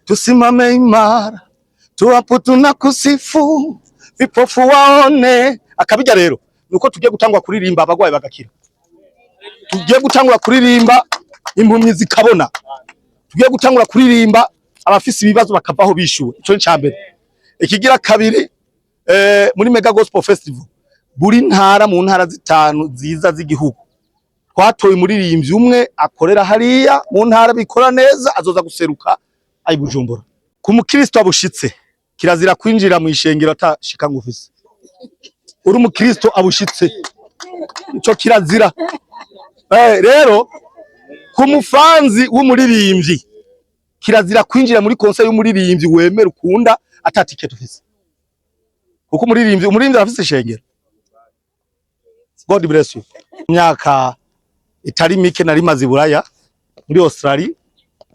tusimame imara, tuwapo tunakusifu, vipofu waone. Akabijya rero nuko tugiye gutangwa kuririmba abagwayi bagakira, tugiye gutangura kuririmba impumyi zikabona, tugiye gutangura kuririmba abafise ibibazo bakavaho bishuwe. Ico ni cambere. Ikigira kabiri, muri Mega Gospel Festival buri ntara mu ntara zitanu ziza z'igihugu twatoye umuririmbyi umwe akorera hariya mu ntara bikora neza, azoza guseruka ayi Bujumbura. Ku mukristo abushitse kirazira kwinjira mu ishengero atashika ngufise. Uri umukristo abushitse ico kirazira. Rero ku mufanzi w'umuririmbyi kirazira kwinjira muri concert y'umuririmbyi wemera ukunda atatikete ufise, kuko umuririmbyi afise ishengero. God bless you. Myaka itari mike nari mazi Buraya muri Australia,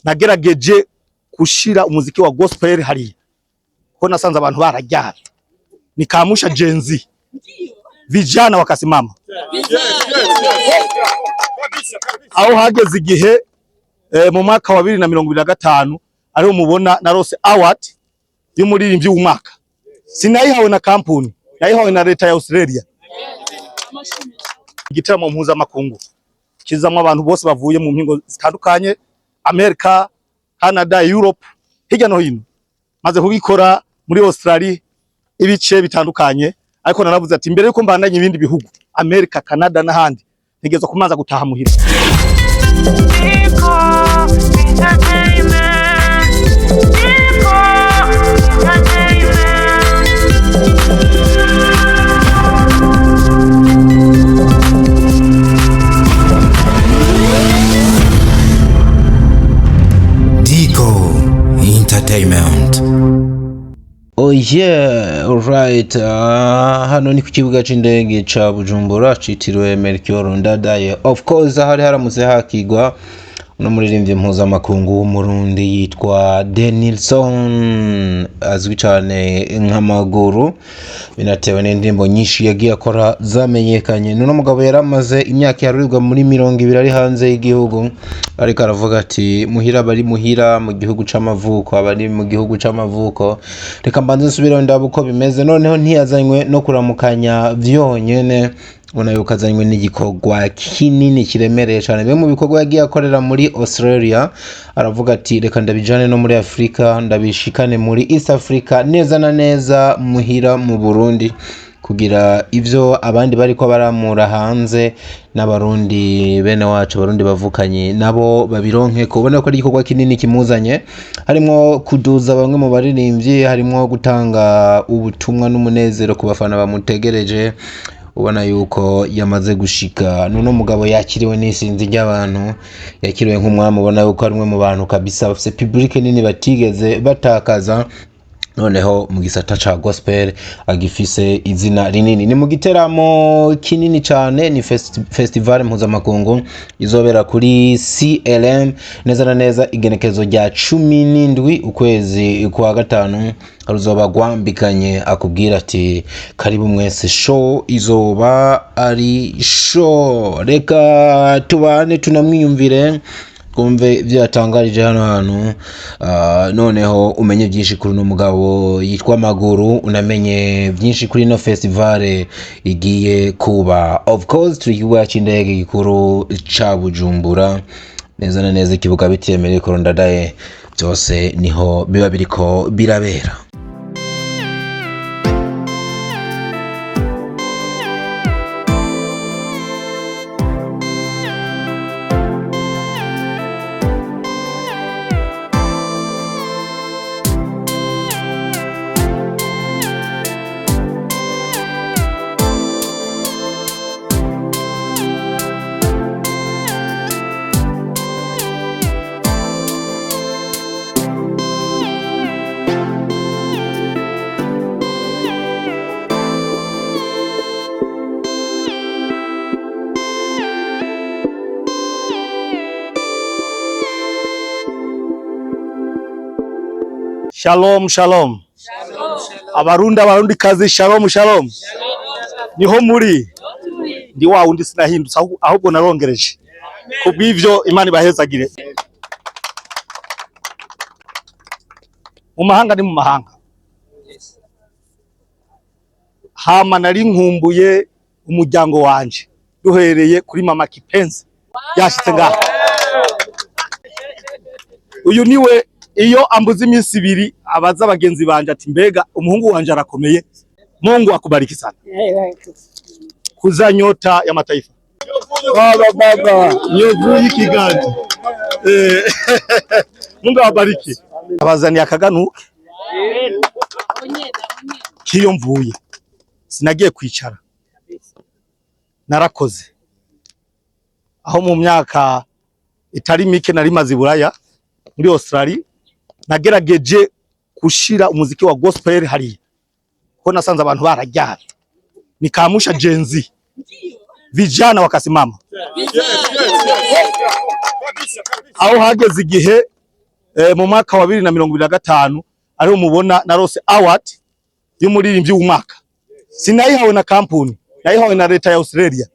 nagerageje kushira umuziki wa gospel hariya, ko nasanze abantu barajyana nikamusha genzi vijana wakasimama. Aho hageze igihe mu mwaka wa 2025 ariho mubona narose award y'umuririmbyi w'umwaka. Sinayihawe na kampuni, nayihawe na leta ya Australia. Igitaramo mpuzamakungu kizamwa abantu bose bavuye mu mpingo zitandukanye, America, Canada, Europe, hirya no hino. Maze kugikora muri Australia ibice bitandukanye, ariko naravuze ati mbere yuko mbandanye ibindi bihugu America, Canada n'ahandi ntegezo kumanza gutaha muhira. Entertainment. Oh yeah, alright. Hano ni ku kibuga c'indege ca Bujumbura citiriwe Melchior Ndadaye. Of course hari haramutse hakigwa no muririmbyi mpuzamakungu w'umurundi yitwa Denilson, azwi cyane nk'amaguru, binatewe n'indirimbo nyinshi yagiye akora zamenyekanye. Nuno mugabo yaramaze imyaka yarurirwa muri 20 ari hanze y'igihugu, ariko aravuga ati muhira bari muhira mu gihugu c'amavuko, abari mu gihugu c'amavuko reka mbanze nsubire ndabo uko bimeze. Noneho ntiyazanywe no kuramukanya vyonyene, ubona yuko azanywe n'igikorwa kinini kiremereye cyane. Bimwe mu bikorwa yagiye akorera muri Australia, aravuga ati reka ndabijane no muri Afrika, ndabishikane muri East Africa, neza na neza muhira mu Burundi, kugira ivyo abandi bariko baramura hanze n'abarundi bene wacu, abarundi bavukanye nabo babironke. Kubona ko ari igikorwa kinini kimuzanye, harimo kuduza bamwe mu baririmbyi, harimo gutanga ubutumwa n'umunezero ku bafana bamutegereje. Ubona yuko yamaze gushika. Nuno mugabo yakiriwe n'isinzi ry'abantu, yakiriwe nk'umwami. Ubona yuko ari umwe mu bantu kabisa bafise public nini batigeze batakaza. Noneho mu gisata ca gospel agifise izina rinini. Ni mu giteramo kinini cyane, ni festival mpuzamakungu izobera kuri CLM neza na neza igenekezo rya 17 ukwezi kwa gatanu. Aruzoba gwambikanye akubwira ati karibu mwese, show izoba ari show. Reka tubane tunamwiyumvire, kumve vyatangarije hano hantu. Noneho umenye byinshi kuri no mugabo yitwa Maguru, unamenye byinshi kuri no festival igiye kuba. Of course turi kibuga c'indege gikuru ca Bujumbura, neza na neza ikibuga bitiye Melchior Ndadaye, byose niho biba biriko birabera. Shalom, shalom. Abarundi kazi, shalom, shalom. Niho muri ndi wa undi sinahindutse, ahubwo narongereje. Kubw'ivyo Imana ibahezagire. mu mahanga ni mu mahanga. Hama nari nkumbuye umuryango wanje duhereye kuri mama Kipenzi yashitse ngaha. Uyu niwe iyo ambuze iminsi 2 abaza abagenzi banje ati mbega umuhungu wanje arakomeye. Mungu akubariki sana. Kuza nyota ya mataifa. Baba nyovu y'ikiganje. Mungu awabariki. Abazani akaganuke. Kiyo mvuye sinagiye kwicara, narakoze. Aho mu myaka itari mike nari maze Buraya muri Australia, nagerageje kushira umuziki wa gospel hariya, ko nasanze abantu barajyana, nikamusha genzi vijana wakasimama. Aho hageze igihe mu mwaka wa 2025 ariho mubona narose award y'umuririmbyi w'umwaka. Sinayihawe na kampuni, nayihawe na leta ya Australia.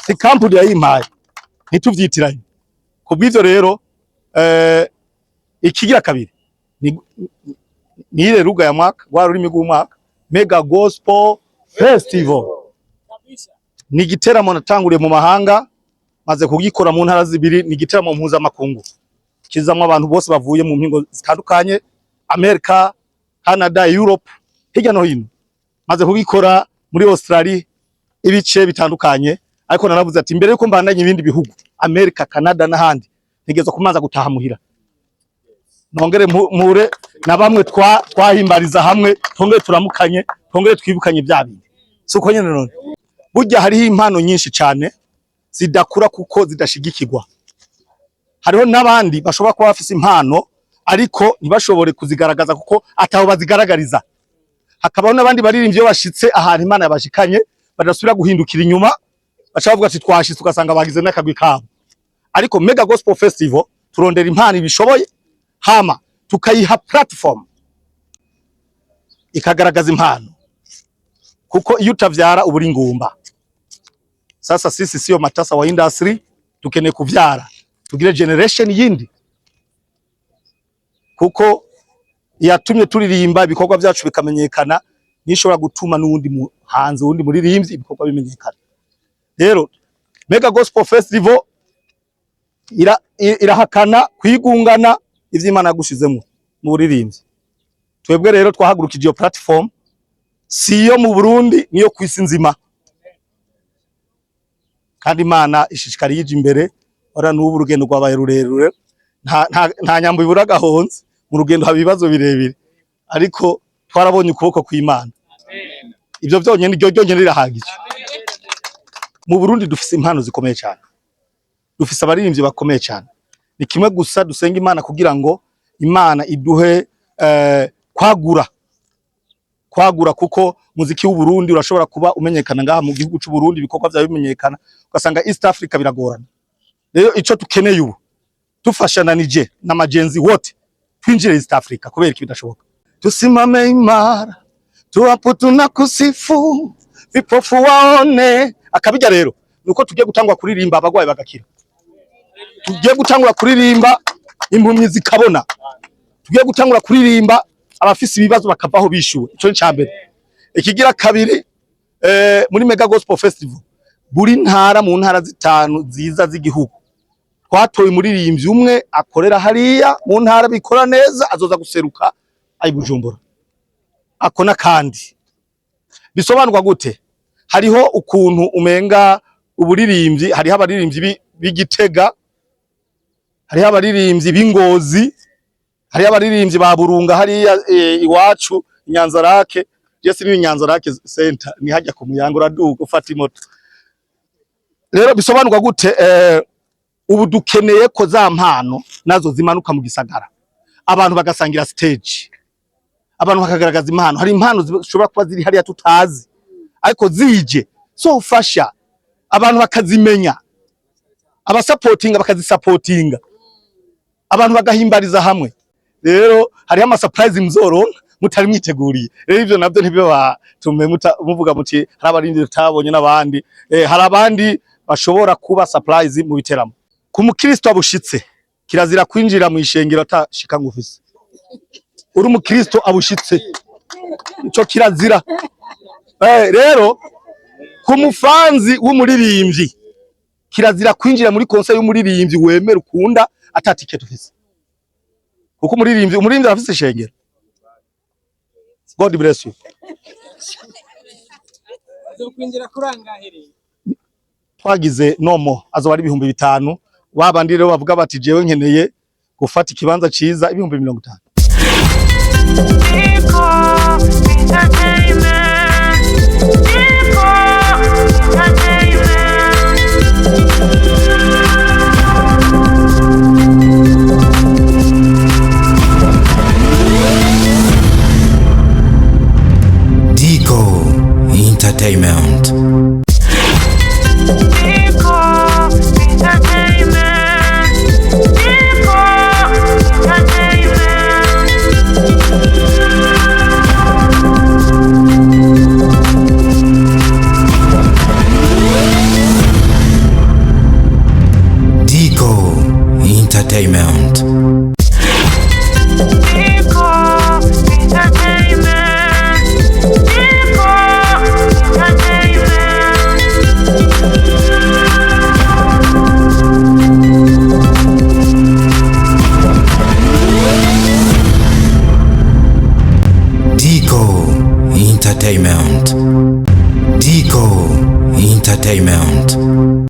Si kampuni yayimpaye, ntituvyitiranye. Kubw'ivyo rero ikigira kabiri ni ile ruga ya mwaka wa rurimi rw'umwaka, Mega Gospel Festival. Ni igiteramo natanguriye mu mahanga, maze kugikora mu ntara zibiri. Ni igiteramo mpuzamakungu kizamwe abantu bose bavuye mu mpingo zitandukanye, Amerika, Canada, Europe, hirya no hino. Maze kugikora muri Australia ibice bitandukanye, ariko naravuze ati mbere yuko mbandanye ibindi bihugu Amerika, Canada n'ahandi, ntegezo kumanza gutaha muhira, nongere mure na bamwe twahimbariza hamwe, tongere turamukanye, tongere twibukanye bya bindi. Suko nyene none burya hariho impano nyinshi cyane zidakura kuko zidashigikirwa. Hariho n'abandi bashobora kuba bafise impano ariko ntibashobore kuzigaragaza kuko ataho bazigaragariza. Hakabaho n'abandi baririmbyi iyo bashitse ahantu Imana yabashikanye badasubira guhindukira inyuma, baca bavuga ati twashitse ugasanga bagize n'akagwi kabo. Ariko Mega Gospel Festival turondera impano ibishoboye, hama tukayiha platform ikagaragaza impano, kuko iyo utavyara uburi ngumba. Sasa sisi sio matasa wa industry, tukeneye kuvyara tugire generation yindi, kuko yatumye turirimba ibikorwa byacu bikamenyekana, nishobora gutuma n'undi hanze wundi muririmbyi ibikorwa bimenyekana. Rero Mega Gospel Festival irahakana kwigungana ivy'Imana yagushizemo mu buririmbyi. Twebwe rero twahagurukije iyo platform, siyo mu Burundi niyo kwisi nzima, kandi Imana ishishikari yije imbere. Ora n'ubu urugendo rwabaye rurerure, nta nyambo ibura gahonze, mu rugendo haba ibibazo birebire, ariko twarabonye ukuboko kw'Imana. Ivyo byonyene ryonyene rirahagije. Mu Burundi dufise impano zikomeye cyane, dufise abaririmbyi bakomeye cyane. Ni kimwe gusa dusenga Imana kugira ngo Imana iduhe kwagura, kuko muziki w'u Burundi urashobora kuba umenyekana ngaha mu gihugu cy'u Burundi, ibikorwa byawe bimenyekana, ugasanga East Africa biragorana. Rero ico tukeneye ubu tufashana nije na majenzi wote twinjire East Africa, kubera iki bidashoboka. Tusimame imara tuwapo tunakusifu, vipofu waone. Akabijya rero nuko tugiye gutangwa kuririmba abagwaye bagakira, tugiye gutangura kuririmba impumyi zikabona, tugiye gutangura kuririmba abafise ibibazo bakavaho bishuwe. Ico ni cyambere. Ikigira kabiri, muri Mega Gospel Festival buri ntara mu ntara zitanu ziza z'igihugu twatoye umuririmbyi umwe akorera hariya mu ntara bikora neza, azoza guseruka ayi Bujumbura. Akona kandi bisobanurwa gute? Hariho ukuntu umenga uburirimbyi, hariho abaririmbyi b'Igitega, hariho abaririmbyi b'Ingozi, hariho abaririmbyi ba Burunga hariya iwacu Inyanzarake. Jesi ni Inyanzarake center, ni hajya ku Muyango uraduka ufata imoto. Rero bisobanurwa gute? Ubu dukeneye ko za mpano nazo zimanuka mu gisagara, abantu bagasangira stage, abantu bakagaragaza impano. Hari impano zishobora kuba ziri hariya tutazi, ariko zije so ufasha abantu bakazimenya, abasupportinga bakazisupportinga, abantu bagahimbariza hamwe. Rero hari ama surprise mzoronka mutari mwiteguriye. Rero ivyo navyo ntibibe batume muvuga muti hari abarindi tutabonye n'abandi. Hari abandi bashobora kuba surprise mu biteramo. Ku mukristo abushitse kirazira kwinjira mu ishengero atashika ngufise. Uri umukristo abushitse, ico kirazira. Rero ku mufanzi w'umuririmbyi kirazira kwinjira muri concert y'umuririmbyi wemera ukunda atatike tufise, kuko umuririmbyi afise ishengero. God bless you. Azokwinjira kurangahere. Twagize nomo azoba ari 5,000, babandi rero bavuga bati jewe nkeneye gufata ikibanza ciza 50,000. Dico Entertainment. Dico Entertainment. Dico Entertainment. Dico Entertainment.